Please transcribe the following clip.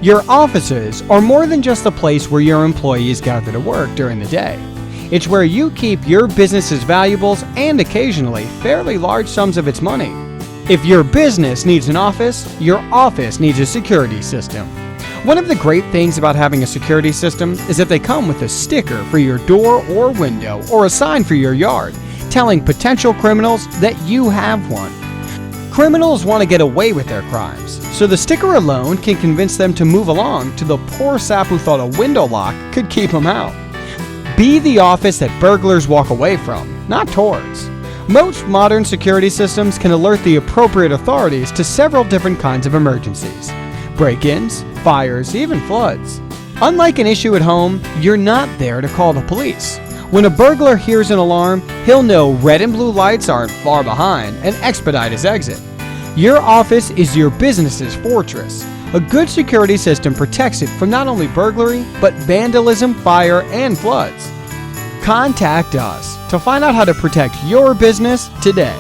Your offices are more than just the place where your employees gather to work during the day. It's where you keep your business's valuables and occasionally fairly large sums of its money. If your business needs an office, your office needs a security system. One of the great things about having a security system is that they come with a sticker for your door or window or a sign for your yard, telling potential criminals that you have one. Criminals want to get away with their crimes, so the sticker alone can convince them to move along to the poor sap who thought a window lock could keep them out. Be the office that burglars walk away from, not towards. Most modern security systems can alert the appropriate authorities to several different kinds of emergencies: break-ins, fires, even floods. Unlike an issue at home, you're not there to call the police. When a burglar hears an alarm, he'll know red and blue lights aren't far behind and expedite his exit. Your office is your business's fortress. A good security system protects it from not only burglary, but vandalism, fire, and floods. Contact us to find out how to protect your business today.